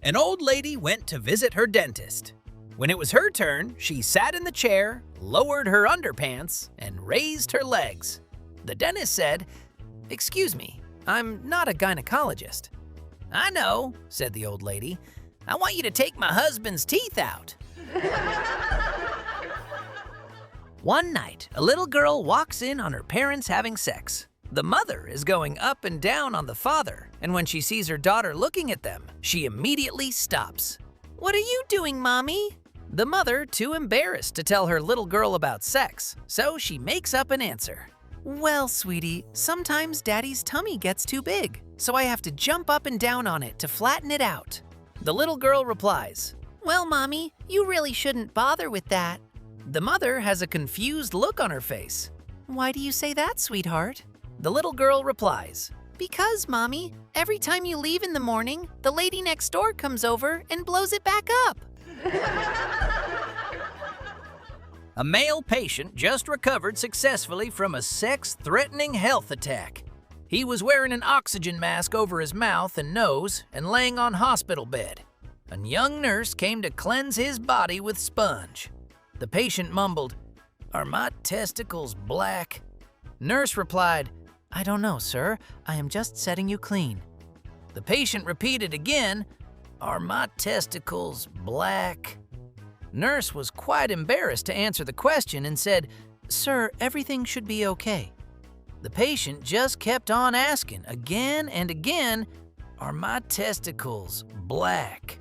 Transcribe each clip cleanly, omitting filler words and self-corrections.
An old lady went to visit her dentist. When it was her turn, she sat in the chair, lowered her underpants, and raised her legs. The dentist said, "Excuse me, I'm not a gynecologist." "I know," said the old lady. "I want you to take my husband's teeth out." One night, a little girl walks in on her parents having sex. The mother is going up and down on the father, and when she sees her daughter looking at them, she immediately stops. "What are you doing, Mommy?" The mother, too embarrassed to tell her little girl about sex, so she makes up an answer. "Well, sweetie, sometimes Daddy's tummy gets too big, so I have to jump up and down on it to flatten it out." The little girl replies, "Well, Mommy, you really shouldn't bother with that." The mother has a confused look on her face. "Why do you say that, sweetheart?" The little girl replies, "Because, Mommy, every time you leave in the morning, the lady next door comes over and blows it back up." A male patient just recovered successfully from a sex-threatening health attack. He was wearing an oxygen mask over his mouth and nose and laying on hospital bed. A young nurse came to cleanse his body with sponge. The patient mumbled, "Are my testicles black?" Nurse replied, "I don't know, sir. I am just setting you clean." The patient repeated again, "Are my testicles black?" Nurse was quite embarrassed to answer the question and said, "Sir, everything should be okay." The patient just kept on asking again and again, "Are my testicles black?"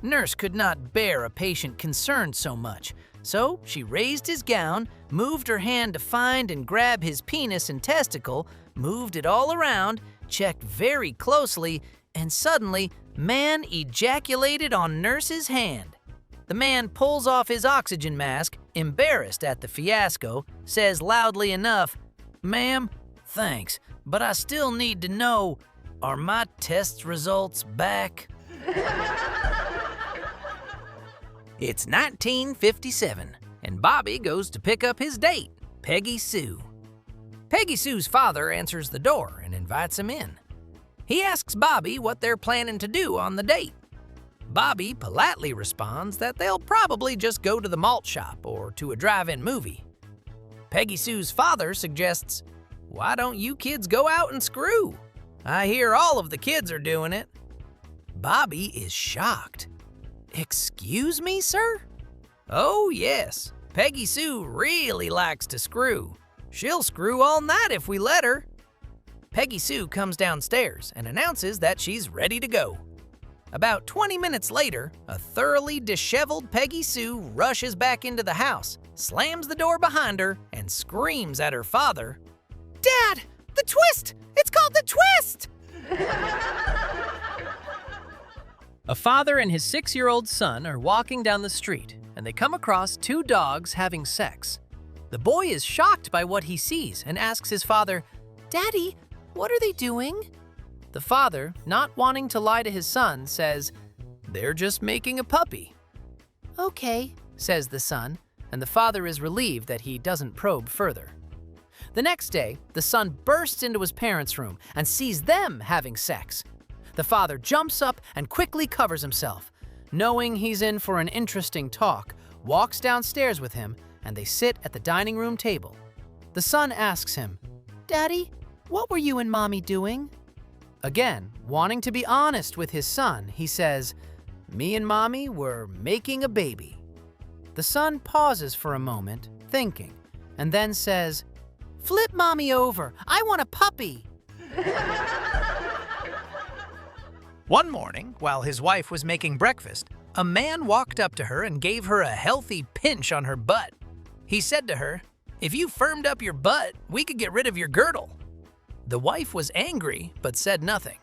Nurse could not bear a patient concerned so much, so she raised his gown, moved her hand to find and grab his penis and testicle, moved it all around, checked very closely, and suddenly, man ejaculated on Nurse's hand. The man pulls off his oxygen mask, embarrassed at the fiasco, says loudly enough, "Ma'am, thanks, but I still need to know, are my test results back?" It's 1957, and Bobby goes to pick up his date, Peggy Sue. Peggy Sue's father answers the door and invites him in. He asks Bobby what they're planning to do on the date. Bobby politely responds that they'll probably just go to the malt shop or to a drive-in movie. Peggy Sue's father suggests, "Why don't you kids go out and screw? I hear all of the kids are doing it." Bobby is shocked. "Excuse me, sir?" "Oh, yes. Peggy Sue really likes to screw. She'll screw all night if we let her." Peggy Sue comes downstairs and announces that she's ready to go. About 20 minutes later, a thoroughly disheveled Peggy Sue rushes back into the house, slams the door behind her, and screams at her father, "Dad, the twist! It's called the twist!" A father and his 6-year-old son are walking down the street, and they come across 2 dogs having sex. The boy is shocked by what he sees and asks his father, "Daddy, what are they doing?" The father, not wanting to lie to his son, says, "They're just making a puppy." "Okay," says the son, and the father is relieved that he doesn't probe further. The next day, the son bursts into his parents' room and sees them having sex. The father jumps up and quickly covers himself. Knowing he's in for an interesting talk, walks downstairs with him, and they sit at the dining room table. The son asks him, "Daddy, what were you and Mommy doing?" Again, wanting to be honest with his son, he says, "Me and Mommy were making a baby." The son pauses for a moment, thinking, and then says, "Flip Mommy over, I want a puppy." One morning, while his wife was making breakfast, a man walked up to her and gave her a healthy pinch on her butt. He said to her, "If you firmed up your butt, we could get rid of your girdle." The wife was angry, but said nothing.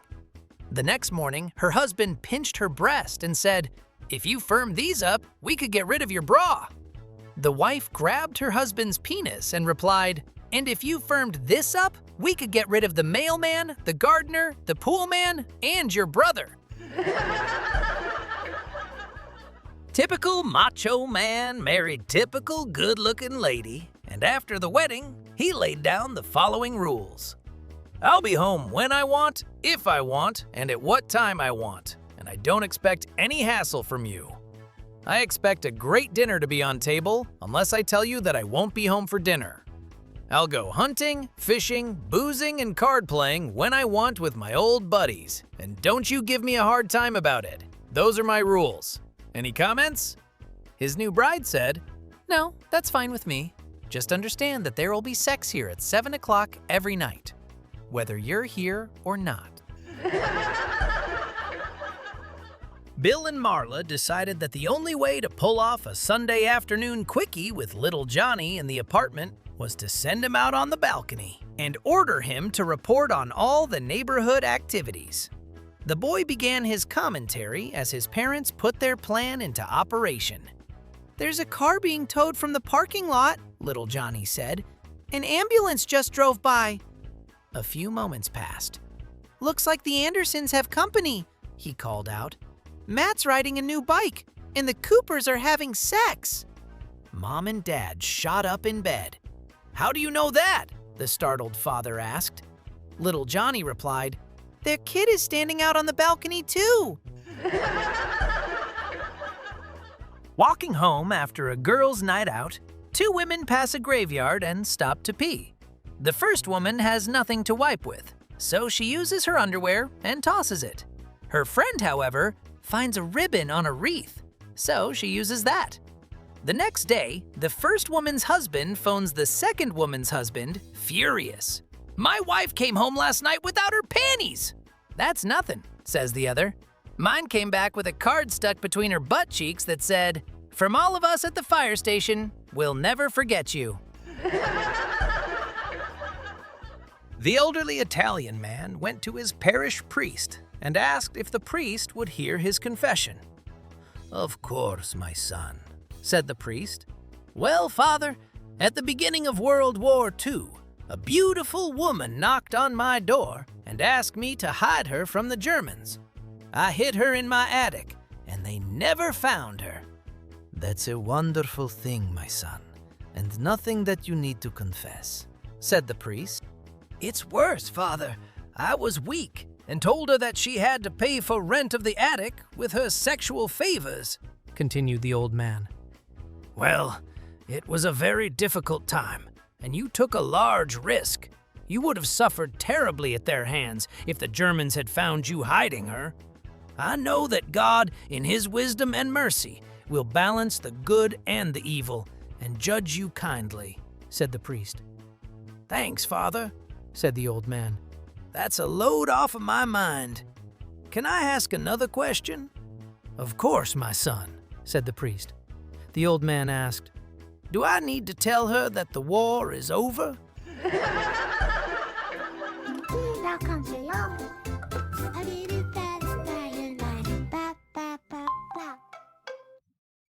The next morning, her husband pinched her breast and said, "If you firm these up, we could get rid of your bra." The wife grabbed her husband's penis and replied, "And if you firmed this up, we could get rid of the mailman, the gardener, the pool man, and your brother." Typical macho man married typical good-looking lady, and after the wedding, he laid down the following rules. "I'll be home when I want, if I want, and at what time I want, and and I don't expect any hassle from you. I expect a great dinner to be on table unless I tell you that I won't be home for dinner. I'll go hunting, fishing, boozing, and card playing when I want with my old buddies, and don't you give me a hard time about it. Those are my rules. Any comments? His new bride said, "No, that's fine with me. Just understand that there will be sex here at 7 o'clock every night, whether you're here or not." Bill and Marla decided that the only way to pull off a Sunday afternoon quickie with little Johnny in the apartment was to send him out on the balcony and order him to report on all the neighborhood activities. The boy began his commentary as his parents put their plan into operation. "There's a car being towed from the parking lot," little Johnny said. "An ambulance just drove by." A few moments passed. "Looks like the Andersons have company," he called out. "Matt's riding a new bike, and the Coopers are having sex." Mom and Dad shot up in bed. "How do you know that?" the startled father asked. Little Johnny replied, "Their kid is standing out on the balcony too." Walking home after a girls' night out, two women pass a graveyard and stop to pee. The first woman has nothing to wipe with, so she uses her underwear and tosses it. Her friend, however, finds a ribbon on a wreath, so she uses that. The next day, the first woman's husband phones the second woman's husband, furious. "My wife came home last night without her panties." "That's nothing," says the other. "Mine came back with a card stuck between her butt cheeks that said, 'From all of us at the fire station, we'll never forget you.'" The elderly Italian man went to his parish priest and asked if the priest would hear his confession. "Of course, my son," said the priest. "Well, Father, at the beginning of World War II, a beautiful woman knocked on my door and asked me to hide her from the Germans. I hid her in my attic, and they never found her." "That's a wonderful thing, my son, and nothing that you need to confess," said the priest. "It's worse, Father. I was weak and told her that she had to pay for rent of the attic with her sexual favors," continued the old man. "Well, it was a very difficult time, and you took a large risk. You would have suffered terribly at their hands if the Germans had found you hiding her. I know that God, in His wisdom and mercy, will balance the good and the evil and judge you kindly," said the priest. "Thanks, Father," said the old man. "That's a load off of my mind. Can I ask another question?" "Of course, my son," said the priest. The old man asked, "Do I need to tell her that the war is over?" ラカンセよ